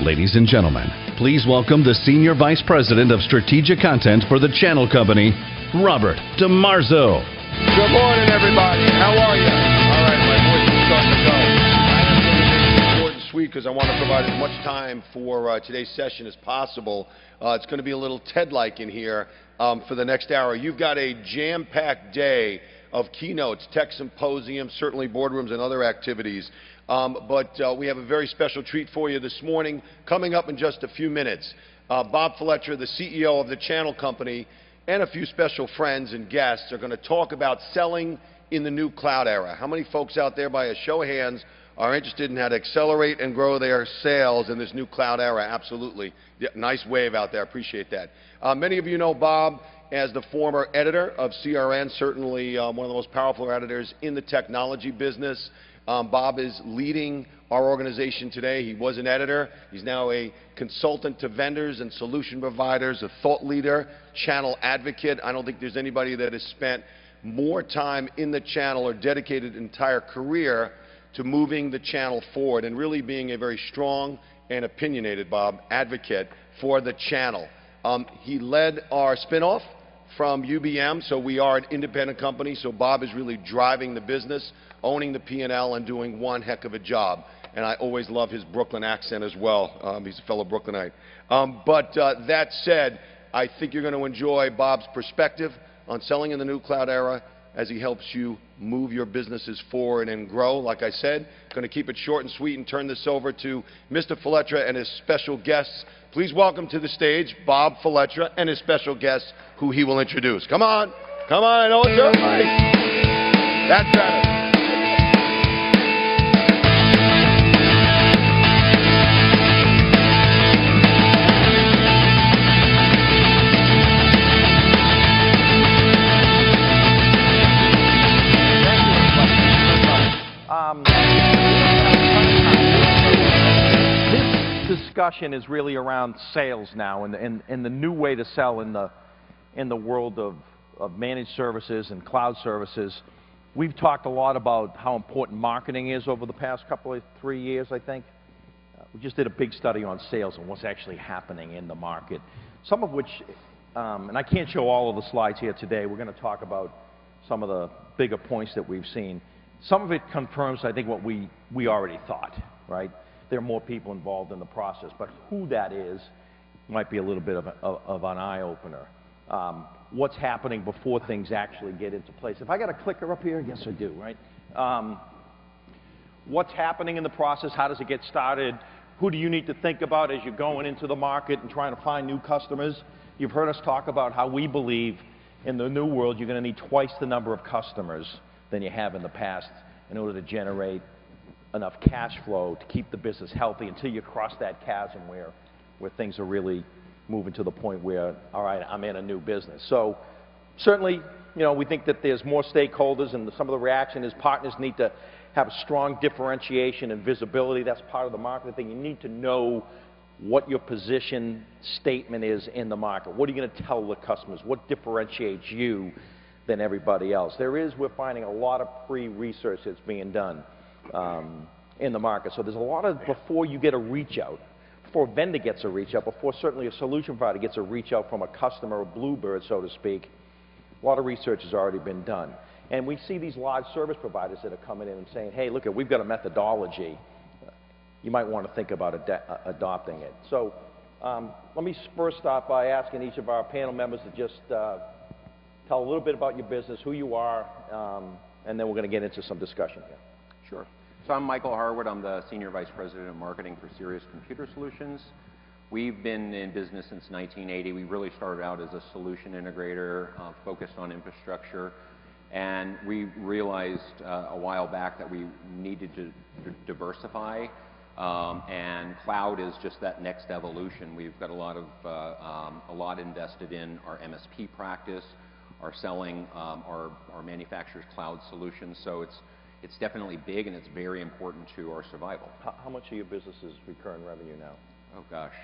Ladies and gentlemen, please welcome the Senior Vice President of Strategic Content for the Channel Company, Robert DeMarzo. Good morning, everybody. How are you? All right, my voice is starting to go. I am going to make it short and sweet because I want to provide as much time for today's session as possible. It's going to be a little TED-like in here for the next hour. You've got a jam-packed day of keynotes, tech symposiums, certainly boardrooms and other activities. But we have a very special treat for you this morning. Coming up in just a few minutes, Bob Fletcher, the CEO of the Channel Company, and a few special friends and guests are going to talk about selling in the new cloud era. How many folks out there, by a show of hands, are interested in how to accelerate and grow their sales in this new cloud era? Absolutely. Yeah, nice wave out there. Appreciate that. Many of you know Bob as the former editor of CRN, certainly one of the most powerful editors in the technology business. Bob is leading our organization today. He was an editor. He's now a consultant to vendors and solution providers, a thought leader, channel advocate. I don't think there's anybody that has spent more time in the channel or dedicated an entire career to moving the channel forward and really being a very strong and opinionated, Bob, advocate for the channel. He led our spinoff from UBM, so we are an independent company, so Bob is really driving the business, owning the P&L, and doing one heck of a job. And I always love his Brooklyn accent as well. He's a fellow Brooklynite. But that said, I think you're going to enjoy Bob's perspective on selling in the new cloud era as he helps you move your businesses forward and grow. Like I said, going to keep it short and sweet and turn this over to Mr. Fletcher and his special guests. Please welcome to the stage Bob Fletcher and his special guests, who he will introduce. Come on. Come on. I know it's early. That's better. Discussion is really around sales now and the new way to sell in the world of managed services and cloud services. We've talked a lot about how important marketing is over the past couple of 3 years, I think. We just did a big study on sales and what's actually happening in the market, some of which, and I can't show all of the slides here today. We're going to talk about some of the bigger points that we've seen. Some of it confirms, I think, what we already thought, right? There are more people involved in the process, but who that is might be a little bit of an eye-opener. What's happening before things actually get into place? If I got a clicker up here, yes I do, right? What's happening in the process? How does it get started? Who do you need to think about as you're going into the market and trying to find new customers? You've heard us talk about how we believe in the new world you're going to need twice the number of customers than you have in the past in order to generate enough cash flow to keep the business healthy until you cross that chasm where things are really moving to the point where, all right, I'm in a new business. So certainly, you know, we think that there's more stakeholders, and some of the reaction is partners need to have a strong differentiation and visibility. That's part of the marketing thing. You need to know what your position statement is in the market. What are you going to tell the customers? What differentiates you than everybody else? We're finding a lot of pre-research that's being done in the market. So there's a lot of, before you get a reach out, before a vendor gets a reach out, before certainly a solution provider gets a reach out from a customer, a bluebird, so to speak, a lot of research has already been done. And we see these large service providers that are coming in and saying, hey, look, we've got a methodology. You might want to think about adopting it. So let me first start by asking each of our panel members to just tell a little bit about your business, who you are, and then we're going to get into some discussion here. Sure. So I'm Michael Harwood. I'm the Senior Vice President of Marketing for Sirius Computer Solutions. We've been in business since 1980. We really started out as a solution integrator focused on infrastructure. And we realized a while back that we needed to diversify. And cloud is just that next evolution. We've got a lot invested in our MSP practice, our selling, our manufacturers' cloud solutions. So it's definitely big, and it's very important to our survival. How much of your business is recurring revenue now? Oh, gosh.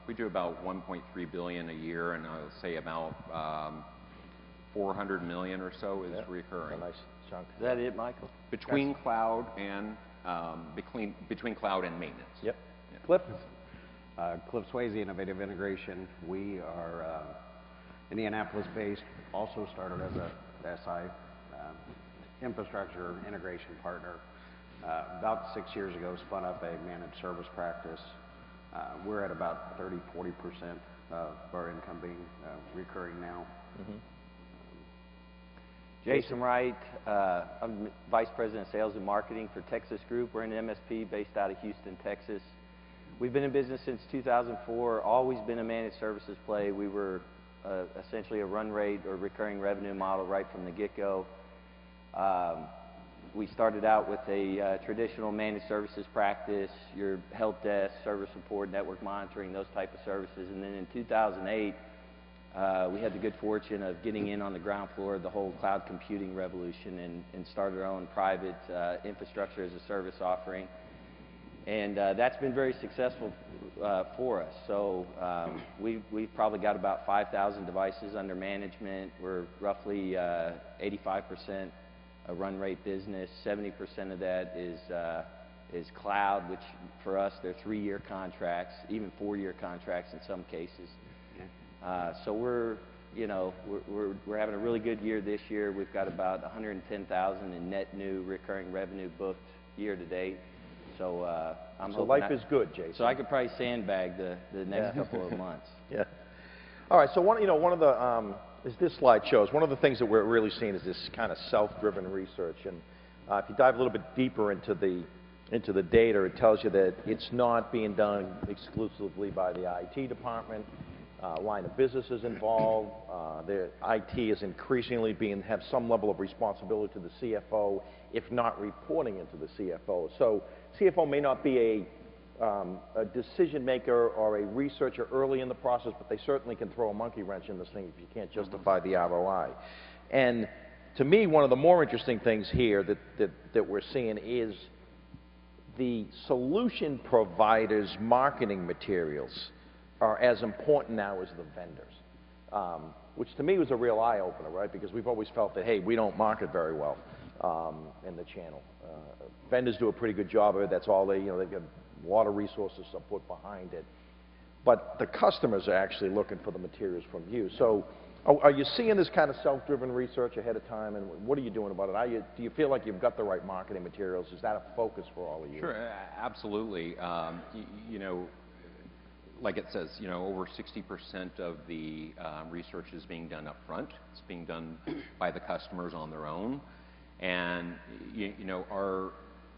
We do about $1.3 billion a year, and I'll say about $400 million or so is recurring. A nice chunk. Is that it, Michael? Between cloud and between cloud and maintenance. Yep. Cliff Swayze Innovative Integration. We are Indianapolis-based, also started as a SI, infrastructure integration partner. About 6 years ago, spun up a managed service practice. We're at about 30–40% of our income being recurring now. Jason Wright, I'm Vice President of Sales and Marketing for Texas Group. We're an MSP based out of Houston, Texas. We've been in business since 2004, always been a managed services play. We were essentially a run rate or recurring revenue model right from the get-go. We started out with a traditional managed services practice, your help desk, service support, network monitoring, those type of services. And then in 2008, we had the good fortune of getting in on the ground floor of the whole cloud computing revolution and started our own private infrastructure as a service offering. And that's been very successful for us. So we've probably got about 5,000 devices under management. We're roughly 85% a run rate business. 70% of that is cloud, which for us they're 3-year contracts, even 4-year contracts in some cases. So we're having a really good year this year. We've got about 110,000 in net new recurring revenue booked year to date. So I'm So hoping life is good, Jason. So I could probably sandbag the next couple of months. Yeah. All right. So one of the as this slide shows, one of the things that we're really seeing is this kind of self-driven research. And if you dive a little bit deeper into the data, it tells you that it's not being done exclusively by the IT department. Line of business is involved. The IT is increasingly have some level of responsibility to the CFO, if not reporting into the CFO. So CFO may not be a decision maker or a researcher early in the process, but they certainly can throw a monkey wrench in this thing if you can't justify the ROI. And to me, one of the more interesting things here that we're seeing is the solution providers' marketing materials are as important now as the vendors, which to me was a real eye-opener, right? Because we've always felt that, hey, we don't market very well in the channel. Vendors do a pretty good job of it. That's all they've got a lot of resources to put behind it. But the customers are actually looking for the materials from you. So are you seeing this kind of self-driven research ahead of time, and what are you doing about it? Do you feel like you've got the right marketing materials? Is that a focus for all of you? Sure, absolutely. Like it says, over 60% of the research is being done up front. It's being done by the customers on their own. And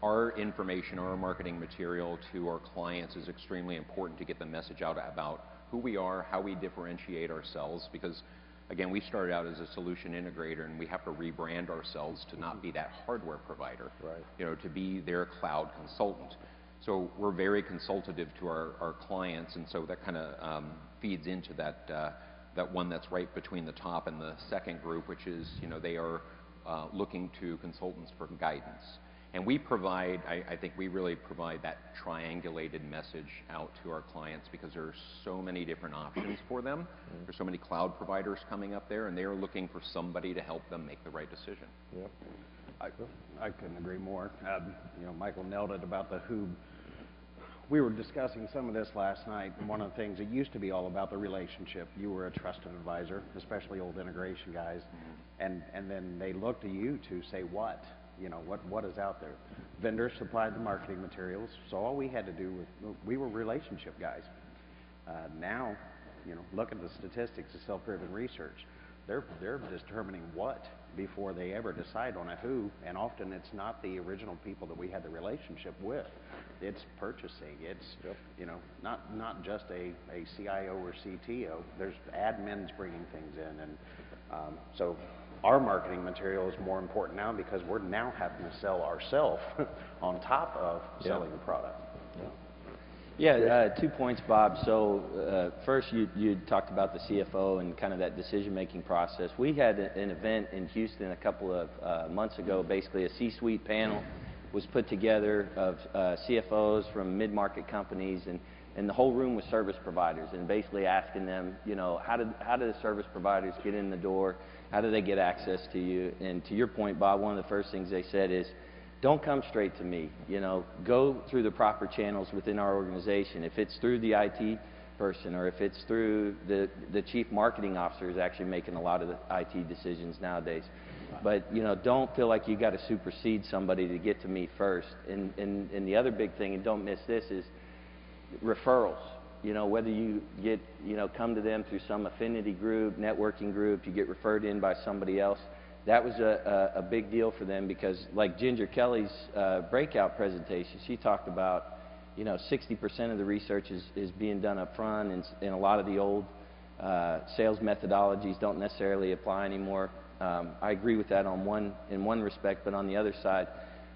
our information, our marketing material to our clients is extremely important to get the message out about who we are, how we differentiate ourselves, because again, we started out as a solution integrator, and we have to rebrand ourselves to not be that hardware provider, right? To be their cloud consultant. So we're very consultative to our clients, and so that kind of feeds into that one that's right between the top and the second group, which is, they are looking to consultants for guidance. And we provide, I think we really provide that triangulated message out to our clients, because there are so many different options for them. There's so many cloud providers coming up there, and they are looking for somebody to help them make the right decision. Yep. I couldn't agree more. Michael nailed it about the who. We were discussing some of this last night, and one of the things, it used to be all about the relationship. You were a trusted advisor, especially old integration guys, and then they looked to you to say what is out there. Vendors supplied the marketing materials, so all we had to do was, we were relationship guys. Now, look at the statistics of self-driven research. They're determining what before they ever decide on a who, and often it's not the original people that we had the relationship with. It's purchasing. It's not just a CIO or CTO. There's admins bringing things in, and so our marketing material is more important now because we're now having to sell ourselves on top of selling the product. Yeah, 2 points, Bob. So first, you talked about the CFO and kind of that decision-making process. We had an event in Houston a couple of months ago. Basically, a C-suite panel was put together of CFOs from mid-market companies, and the whole room was service providers, and basically asking them, how do the service providers get in the door? How do they get access to you? And to your point, Bob, one of the first things they said is, don't come straight to me. You know, go through the proper channels within our organization. If it's through the IT person, or if it's through the chief marketing officer who's actually making a lot of the IT decisions nowadays. But, you know, don't feel like you got to supersede somebody to get to me first. And the other big thing, and don't miss this, is referrals. You know, whether you get, you know, come to them through some affinity group, networking group, you get referred in by somebody else. That was a big deal for them, because like Ginger Kelly's breakout presentation, she talked about, you know, 60% of the research is being done up front, and a lot of the old sales methodologies don't necessarily apply anymore. I agree with that in one respect, but on the other side,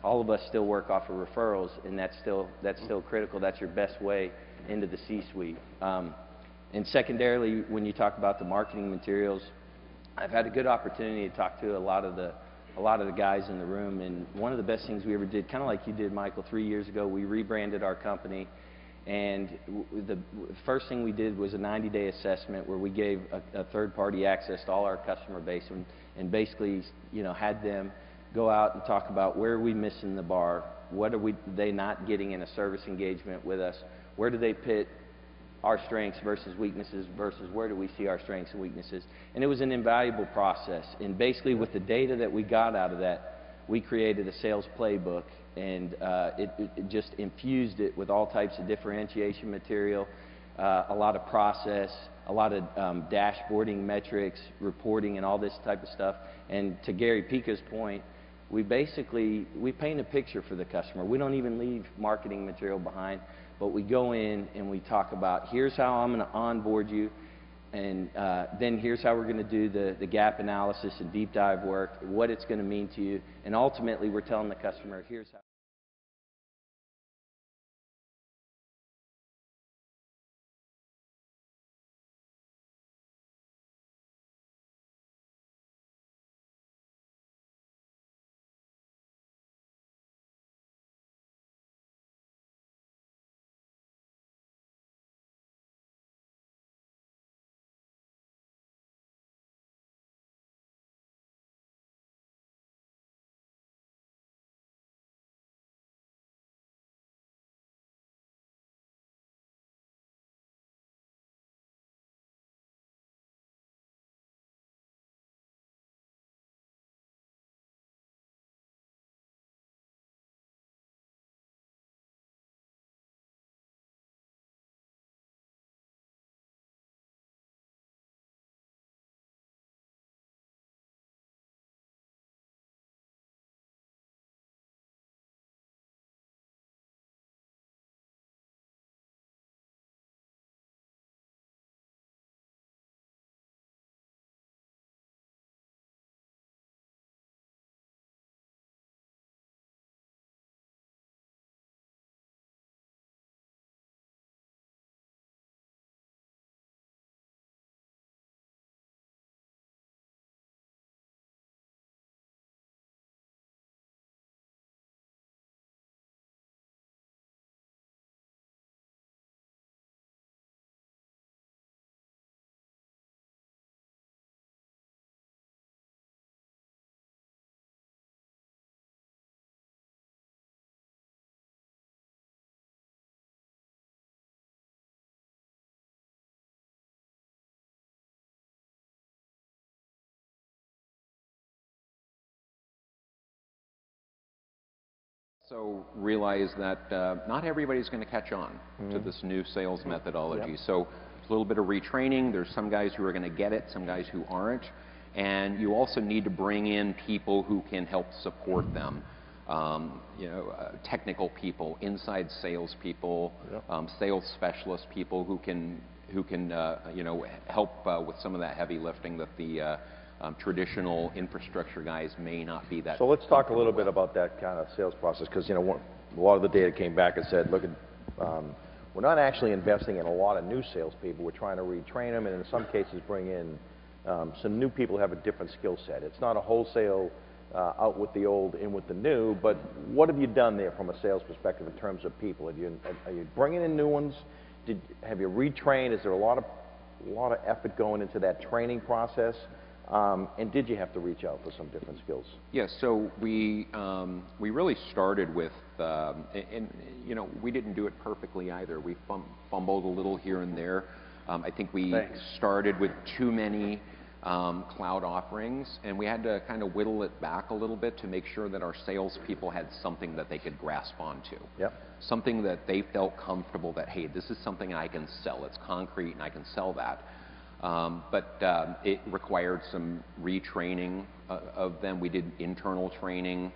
all of us still work off of referrals, and that's still critical. That's your best way into the C-suite. And secondarily, when you talk about the marketing materials, I've had a good opportunity to talk to a lot of the guys in the room, and one of the best things we ever did, kind of like you did, Michael, 3 years ago, we rebranded our company, and the first thing we did was a 90-day assessment where we gave a third-party access to all our customer base, and basically, you know, had them go out and talk about where are we missing the bar, what are they not getting in a service engagement with us, where do they pit our strengths versus weaknesses versus where do we see our strengths and weaknesses. And it was an invaluable process. And basically with the data that we got out of that, we created a sales playbook, and it just infused it with all types of differentiation material, a lot of process, a lot of dashboarding metrics, reporting, and all this type of stuff. And to Gary Pica's point, we paint a picture for the customer. We don't even leave marketing material behind, but we go in and we talk about, here's how I'm going to onboard you, and then here's how we're going to do the gap analysis and deep dive work, what it's going to mean to you, and ultimately we're telling the customer, here's how. So realize that not everybody's going to catch on to this new sales methodology. Yep. So a little bit of retraining. There's some guys who are going to get it, some guys who aren't. And you also need to bring in people who can help support them. You know, technical people, inside sales people, yep. Sales specialist people who can you know, help with some of that heavy lifting that the traditional infrastructure guys may not be that. So let's talk a little bit about that kind of sales process, because, you know, a lot of the data came back and said, look, we're not actually investing in a lot of new salespeople. We're trying to retrain them, and in some cases bring in some new people who have a different skill set. It's not a wholesale out with the old, in with the new, but what have you done there from a sales perspective in terms of people? Are you bringing in new ones? Have you retrained? Is there a lot of effort going into that training process? And did you have to reach out for some different skills? Yes, so we really started with, and you know, we didn't do it perfectly either. We fumbled a little here and there. I think we started with too many cloud offerings, and we had to kind of whittle it back a little bit to make sure that our salespeople had something that they could grasp onto. Yep. Something that they felt comfortable that, hey, this is something I can sell. It's concrete and I can sell that. But it required some retraining of them. We did internal training.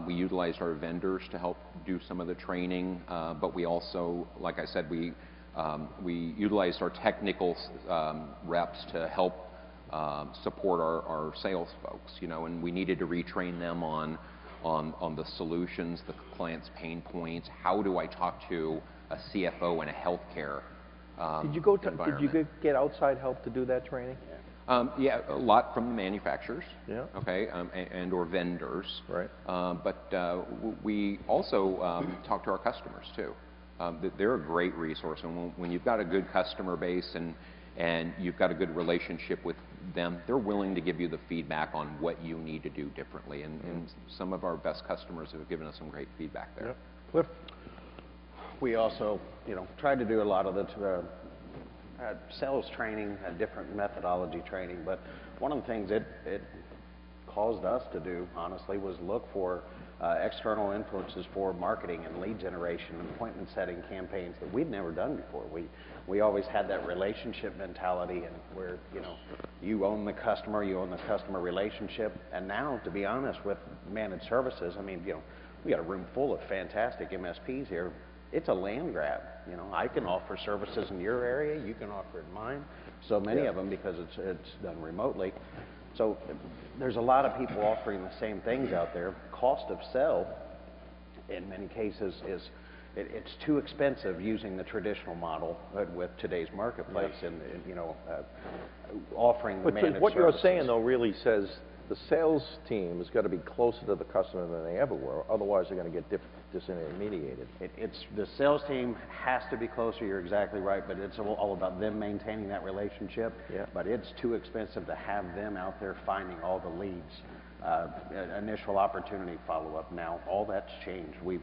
We utilized our vendors to help do some of the training. But we also, like I said, we utilized our technical reps to help support our sales folks, you know, and we needed to retrain them on the solutions, the client's pain points. How do I talk to a CFO in a healthcare Did you get outside help to do that training? Yeah, a lot from the manufacturers. Yeah. Okay, and or vendors. Right. But we also talk to our customers too. They're a great resource, and when you've got a good customer base and you've got a good relationship with them, they're willing to give you the feedback on what you need to do differently. And some of our best customers have given us some great feedback there. Yep. Cliff? We also, you know, tried to do a lot of the sales training, different methodology training, but one of the things it caused us to do, honestly, was look for external influences for marketing and lead generation and appointment setting campaigns that we'd never done before. We always had that relationship mentality, and where, you know, you own the customer relationship. And now, to be honest, with managed services, I mean, you know, we got a room full of fantastic MSPs here. It's a land grab. You know, I can offer services in your area, you can offer it in mine. So many of them, because it's done remotely. So there's a lot of people offering the same things out there. Cost of sell, in many cases, it's too expensive using the traditional model with today's marketplace, and you know, offering the managed services. What you're saying, though, really says the sales team has got to be closer to the customer than they ever were. Otherwise, they're going to get disintermediated. The sales team has to be closer. You're exactly right, but it's all about them maintaining that relationship. Yeah. But it's too expensive to have them out there finding all the leads. Initial opportunity follow-up. Now all that's changed. We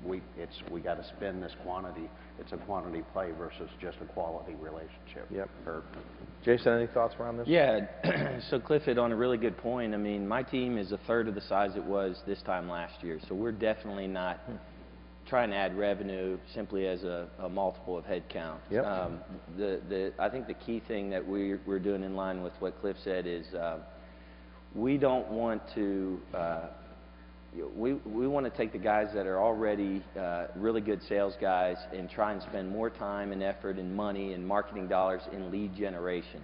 got to spend this quantity. It's a quantity play versus just a quality relationship. Yep. Jason, any thoughts around this? Yeah. So Cliff hit on a really good point. I mean, my team is a third of the size it was this time last year, so we're definitely not trying to add revenue simply as a multiple of headcount. Yep. I think the key thing that we're doing in line with what Cliff said is we don't want to, we want to take the guys that are already really good sales guys and try and spend more time and effort and money and marketing dollars in lead generation.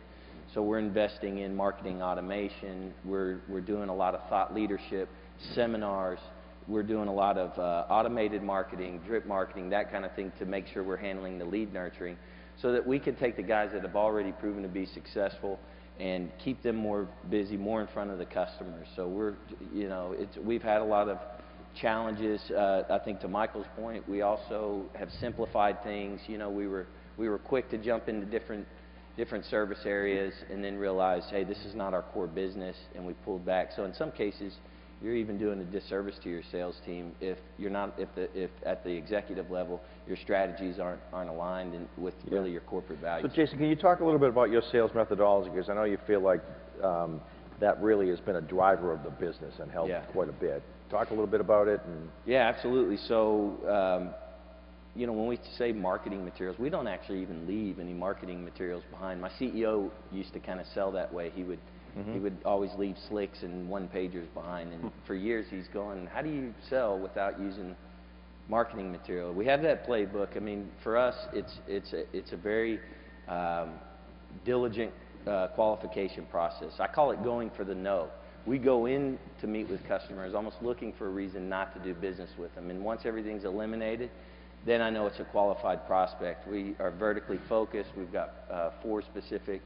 So we're investing in marketing automation. We're doing a lot of thought leadership, seminars. We're doing a lot of automated marketing, drip marketing, that kind of thing, to make sure we're handling the lead nurturing, so that we can take the guys that have already proven to be successful and keep them more busy, more in front of the customers. So we're, you know, we've had a lot of challenges. I think to Michael's point, we also have simplified things. You know, we were quick to jump into different service areas and then realized, hey, this is not our core business, and we pulled back. So in some cases, you're even doing a disservice to your sales team if you're not, if at the executive level your strategies aren't aligned with really your corporate values. So Jason, can you talk a little bit about your sales methodology? Because I know you feel like that really has been a driver of the business and helped quite a bit. Talk a little bit about it. Yeah, absolutely. So you know, when we say marketing materials, we don't actually even leave any marketing materials behind. My CEO used to kind of sell that way. He would always leave slicks and one-pagers behind, and for years he's going, how do you sell without using marketing material? We have that playbook. I mean, for us, it's a very diligent qualification process. I call it going for the no. We go in to meet with customers almost looking for a reason not to do business with them, and once everything's eliminated, then I know it's a qualified prospect. We are vertically focused. We've got 4 specific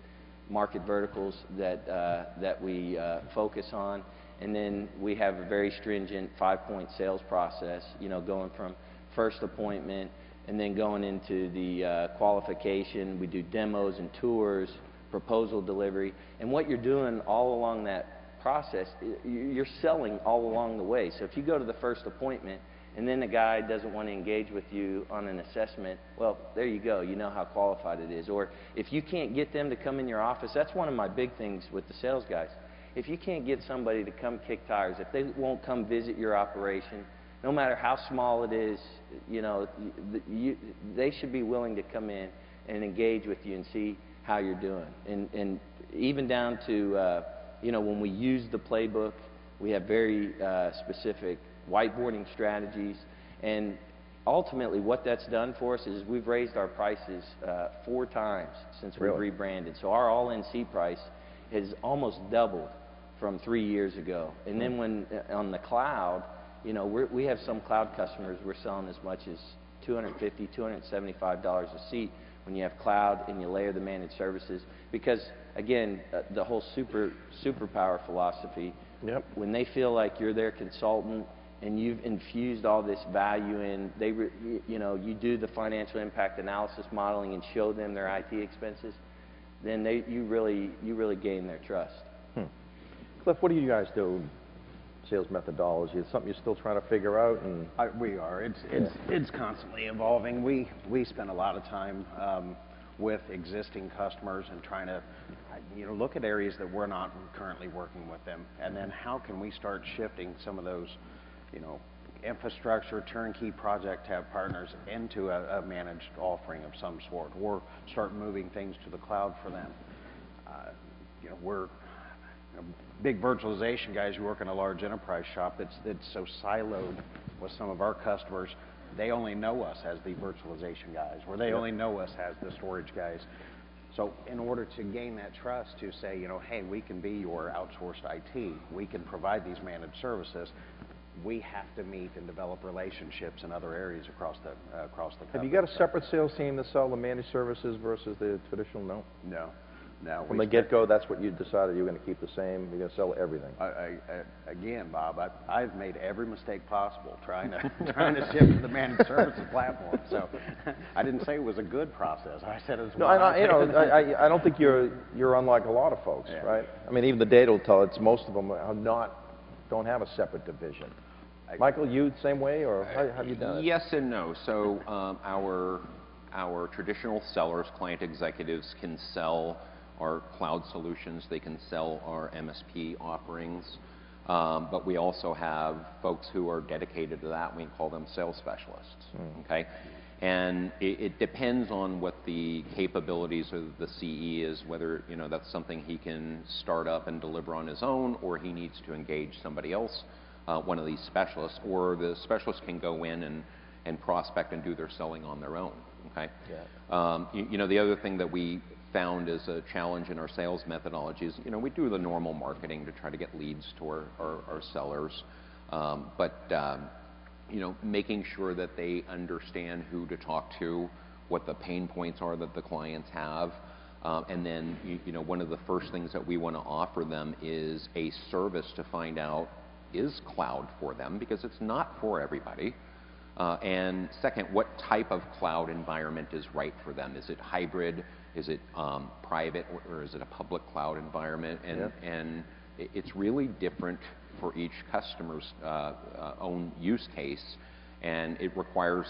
market verticals that we focus on, and then we have a very stringent 5-point sales process, you know, going from first appointment and then going into the qualification. We do demos and tours. proposal delivery. And what you're doing all along that process, you're selling all along the way. So if you go to the first appointment and then the guy doesn't want to engage with you on an assessment, well, there you go. You know how qualified it is. Or if you can't get them to come in your office, that's one of my big things with the sales guys. If you can't get somebody to come kick tires, if they won't come visit your operation, no matter how small it is, you know, they should be willing to come in and engage with you and see how you're doing. And even down to, you know, when we use the playbook, we have very specific whiteboarding strategies. And ultimately what that's done for us is we've raised our prices 4 times since we've rebranded. So our all-in seat price has almost doubled from 3 years ago. And then when on the cloud, you know, we have some cloud customers we're selling as much as $250, $275 a seat when you have cloud and you layer the managed services. Because again, the whole superpower philosophy, when they feel like you're their consultant and you've infused all this value in, you know, you do the financial impact analysis modeling and show them their IT expenses, then you really gain their trust. Cliff, what do you guys do? Sales methodology, is something you're still trying to figure out? And we are. It's constantly evolving. We spend a lot of time with existing customers and trying to, you know, look at areas that we're not currently working with them, and then how can we start shifting some of those, you know, infrastructure turnkey project type partners into a managed offering of some sort, or start moving things to the cloud for them. You know, we're big virtualization guys who work in a large enterprise shop that's so siloed with some of our customers. They only know us as the virtualization guys, or they only know us as the storage guys. So in order to gain that trust to say, you know, hey, we can be your outsourced IT, we can provide these managed services, we have to meet and develop relationships in other areas across the company. Have you got a separate sales team to sell the managed services versus the traditional? No? No. No. From the get-go, that's what you decided you're going to keep the same, you're going to sell everything? Again, Bob, I've made every mistake possible trying to shift to the managed services platform. So I didn't say it was a good process. I said it was. No, I don't think you're unlike a lot of folks, right? I mean, even the data will tell us most of them don't have a separate division. Michael, you same way, or how have you done it? Yes and no. So our traditional sellers, client executives, can sell our cloud solutions, they can sell our MSP offerings, but we also have folks who are dedicated to that. We call them sales specialists, okay? And it depends on what the capabilities of the CE is, whether, you know, that's something he can start up and deliver on his own, or he needs to engage somebody else, one of these specialists, or the specialist can go in and prospect and do their selling on their own, okay? You know, the other thing that we found is a challenge in our sales methodologies. You know, we do the normal marketing to try to get leads to our sellers, but you know, making sure that they understand who to talk to, what the pain points are that the clients have, and then you know, one of the first things that we want to offer them is a service to find out, is cloud for them, because it's not for everybody. And second, what type of cloud environment is right for them? Is it hybrid? Is it private, or is it a public cloud environment? And it's really different for each customer's own use case, and it requires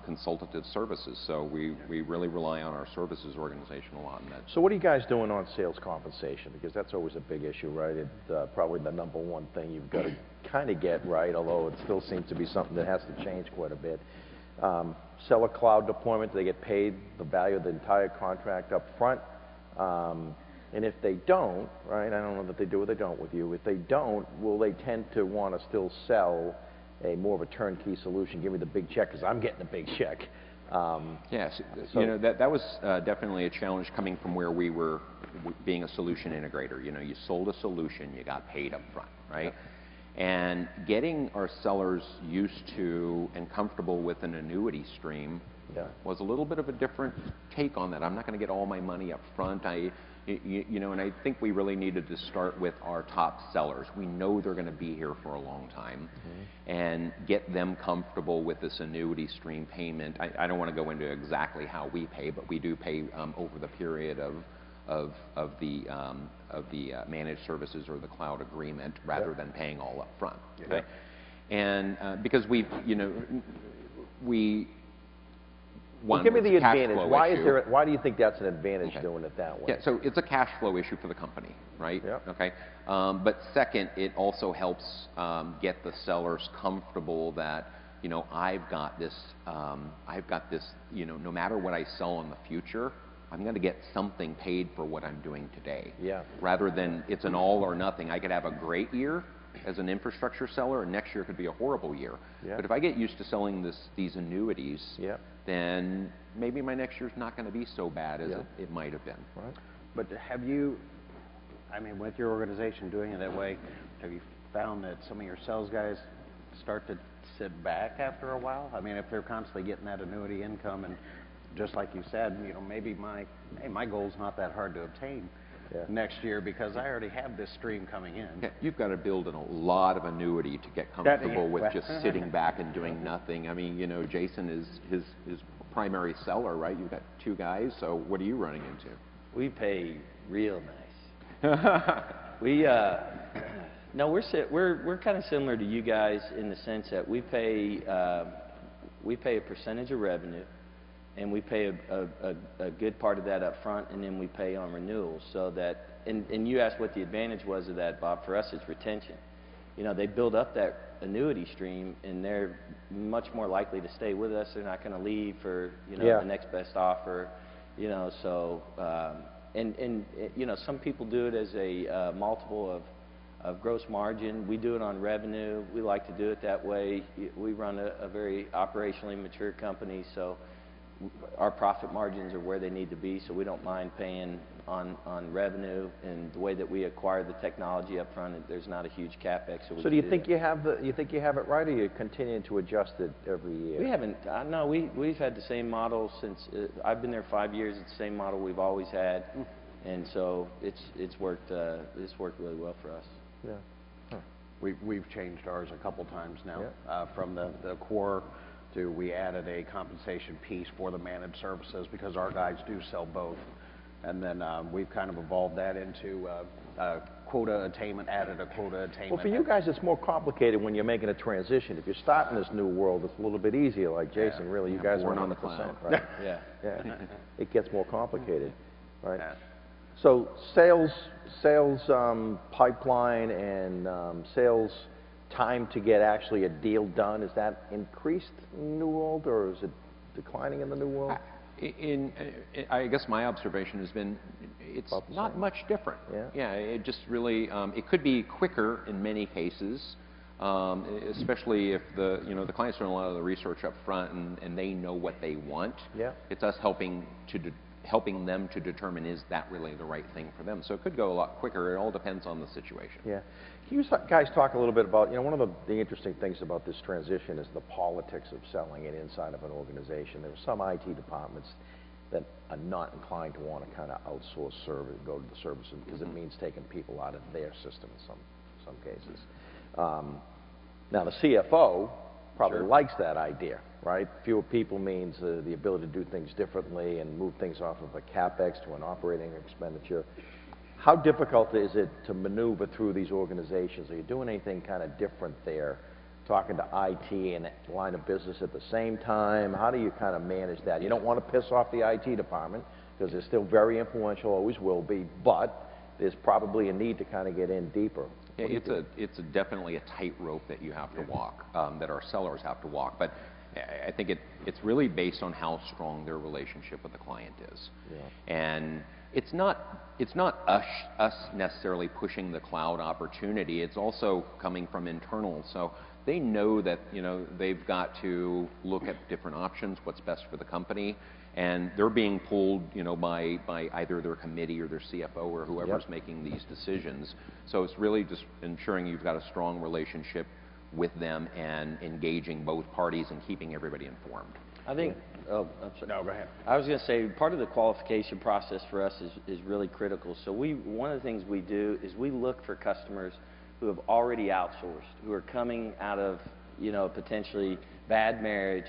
consultative services. So we really rely on our services organization a lot in that. So what are you guys doing on sales compensation? Because that's always a big issue, right? It's probably the #1 thing you've got to kind of get right, although it still seems to be something that has to change quite a bit. Sell a cloud deployment, they get paid the value of the entire contract up front. And if they don't, right, I don't know that they do or they don't with you, if they don't, will they tend to want to still sell more of a turnkey solution? Give me the big check because I'm getting a big check. Yes, so, you know, that was definitely a challenge coming from where we were being a solution integrator. You know, you sold a solution, you got paid up front, right? And getting our sellers used to and comfortable with an annuity stream was a little bit of a different take on that. I'm not going to get all my money up front. You know, and I think we really needed to start with our top sellers. We know they're going to be here for a long time, and get them comfortable with this annuity stream payment. I don't want to go into exactly how we pay, but we do pay over the period of the managed services or the cloud agreement rather than paying all up front. Okay? And because we Well, give me the advantage. Issue. Why do you think that's an advantage doing it that way? Yeah, so it's a cash flow issue for the company, right? Yep. Okay. But second, it also helps get the sellers comfortable that I've got this, no matter what I sell in the future, I'm going to get something paid for what I'm doing today. Yeah. Rather than it's an all or nothing. I could have a great year as an infrastructure seller, and next year could be a horrible year. Yeah. But if I get used to selling these annuities, yeah. then maybe my next year's not going to be so bad as it might have been. Right. But have you, I mean, with your organization doing it that way, have you found that some of your sales guys start to sit back after a while? I mean, if they're constantly getting that annuity income, and just like you said, maybe my goal's not that hard to obtain next year because I already have this stream coming in. Yeah, you've got to build in a lot of annuity to get comfortable with just sitting back and doing nothing. I mean, Jason is his primary seller, right? You've got 2 guys, so what are you running into? We pay real nice. No, we're kind of similar to you guys in the sense that we pay a percentage of revenue, and we pay a good part of that up front, and then we pay on renewals. So that, and you asked what the advantage was of that, Bob. For us, it's retention. They build up that annuity stream, and they're much more likely to stay with us. They're not going to leave for the next best offer. So some people do it as a multiple of gross margin. We do it on revenue. We like to do it that way. We run a very operationally mature company, so our profit margins are where they need to be, so we don't mind paying on revenue. And the way that we acquire the technology up front, there's not a huge capex. So do you think you have it right, or are you continuing to adjust it every year? We haven't. No, we've had the same model since I've been there 5 years. It's the same model we've always had, and so it's worked really well for us. Yeah. Huh. We've changed ours a couple times now, from the core to we added a compensation piece for the managed services because our guys do sell both. And then we've kind of evolved that into quota attainment, added a quota attainment. Well, for you guys, it's more complicated when you're making a transition. If you're starting this new world, it's a little bit easier. Like Jason, really, you guys are 100%, right? Yeah. It gets more complicated, right? Yeah. So sales pipeline and sales time to get actually a deal done, is that increased in the new world, or is it declining in the new world? I guess my observation has been it's not much different. Yeah, it just really, it could be quicker in many cases, especially if the client's doing a lot of the research up front and they know what they want. Yeah. It's us helping them to determine, is that really the right thing for them. So it could go a lot quicker. It all depends on the situation. Yeah. Can you guys talk a little bit about, one of the interesting things about this transition is the politics of selling it inside of an organization. There are some IT departments that are not inclined to want to kind of outsource service, go to the service, because it means taking people out of their system in some cases. Now the CFO probably likes that idea, right? Fewer people means the ability to do things differently and move things off of a capex to an operating expenditure. How difficult is it to maneuver through these organizations? Are you doing anything kind of different there, talking to IT and line of business at the same time? How do you kind of manage that? You don't want to piss off the IT department because they're still very influential, always will be, but there's probably a need to kind of get in deeper. Yeah, it's definitely a tightrope that you have to walk, that our sellers have to walk. But I think it's really based on how strong their relationship with the client is. Yeah. And it's not us necessarily pushing the cloud opportunity. It's also coming from internal. So they know that they've got to look at different options, what's best for the company, and they're being pulled by either their committee or their CFO or whoever's making these decisions. So it's really just ensuring you've got a strong relationship with them and engaging both parties and keeping everybody informed. I think, I'm sorry. No, go ahead. I was going to say, part of the qualification process for us is really critical. So one of the things we do is we look for customers who have already outsourced, who are coming out of, potentially bad marriage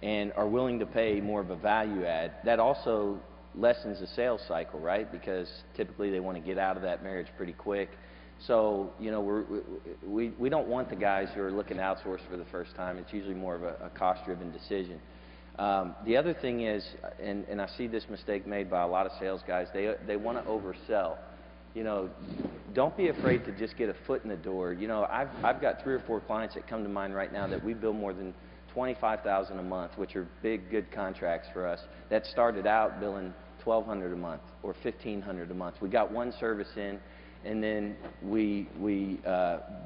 and are willing to pay more of a value add. That also lessens the sales cycle, right? Because typically they want to get out of that marriage pretty quick. So, you know, we don't want the guys who are looking to outsource for the first time. It's usually more of a cost-driven decision. The other thing is, and I see this mistake made by a lot of sales guys, they want to oversell. You know, don't be afraid to just get a foot in the door. You know, I've got 3 or 4 clients that come to mind right now that we bill more than $25,000 a month, which are big, good contracts for us, that started out billing $1,200 a month or $1,500 a month. We got one service in, and then we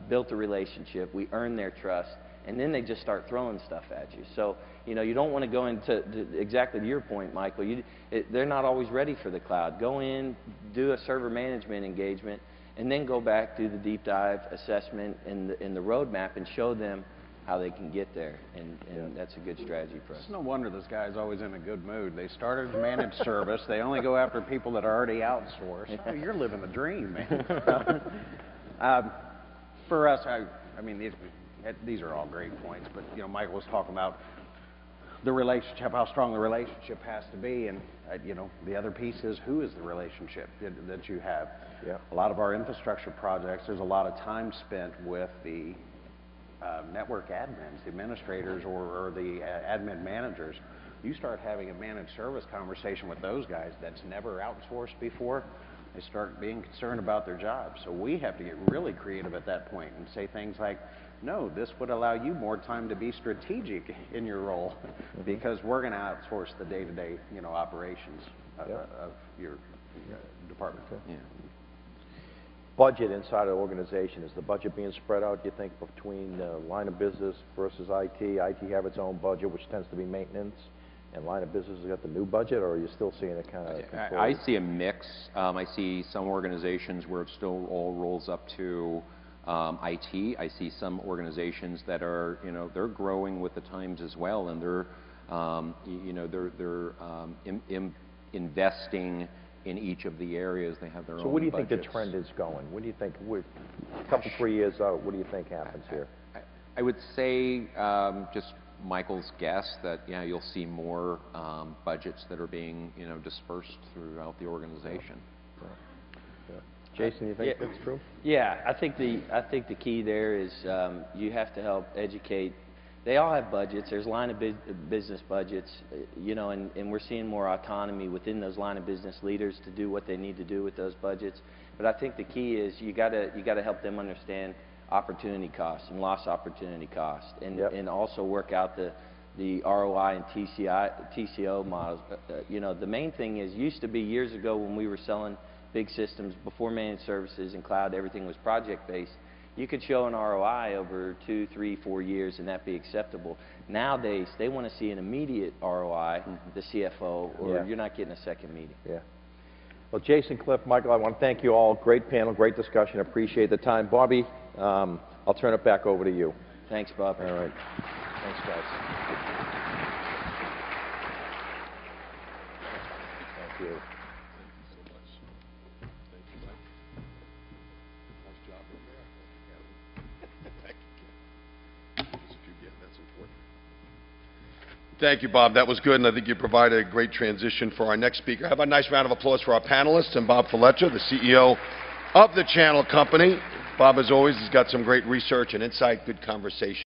built a relationship, we earned their trust, and then they just start throwing stuff at you. So, you know, you don't want to go into, exactly to your point, Michael, they're not always ready for the cloud. Go in, do a server management engagement, and then go back, do the deep dive assessment and the roadmap and show them how they can get there, and that's a good strategy for us. It's no wonder this guy's always in a good mood. They started a managed service. They only go after people that are already outsourced. Oh, you're living the dream, man. For us, I mean, these are all great points, but, you know, Michael was talking about the relationship, how strong the relationship has to be, and, you know, the other piece is who is the relationship that you have. Yeah. A lot of our infrastructure projects, there's a lot of time spent with the network admins, the administrators, or the admin managers. You start having a managed service conversation with those guys that's never outsourced before, they start being concerned about their jobs. So we have to get really creative at that point and say things like, no, this would allow you more time to be strategic in your role because we're going to outsource the day-to-day, you know, operations of your department. Yeah. Budget inside of the organization, is the budget being spread out, do you think, between line of business versus IT? IT have its own budget, which tends to be maintenance, and line of business has got the new budget, or are you still seeing it kind of controlled? I see a mix. I see some organizations where it still all rolls up to IT. I see some organizations that are, you know, they're growing with the times as well, and they're, you know, they're investing in each of the areas. They have their own. So what do you budgets. think the trend is going? What do you think, a couple, 3 years out, what do you think happens here? I would say, just Michael's guess, that, yeah, you'll see more budgets that are being, you know, dispersed throughout the organization. Right. Yeah. Jason, you think that's true? Yeah, I think the key there is you have to help educate. They all have budgets. There's line of business budgets, you know, and we're seeing more autonomy within those line of business leaders to do what they need to do with those budgets. But I think the key is you gotta help them understand opportunity costs and lost opportunity costs, and also work out the ROI and TCO models. You know, the main thing is, used to be years ago when we were selling big systems before managed services and cloud, everything was project based. You could show an ROI over 2, 3, 4 years and that be acceptable. Nowadays, they want to see an immediate ROI, the CFO, or you're not getting a second meeting. Yeah. Well, Jason, Cliff, Michael, I want to thank you all. Great panel, great discussion. Appreciate the time. Bobby, I'll turn it back over to you. Thanks, Bob. All right. Thanks, guys. Thank you. Thank you, Bob. That was good, and I think you provided a great transition for our next speaker. How about a nice round of applause for our panelists and Bob Fletcher, the CEO of the Channel Company. Bob, as always, has got some great research and insight, good conversation.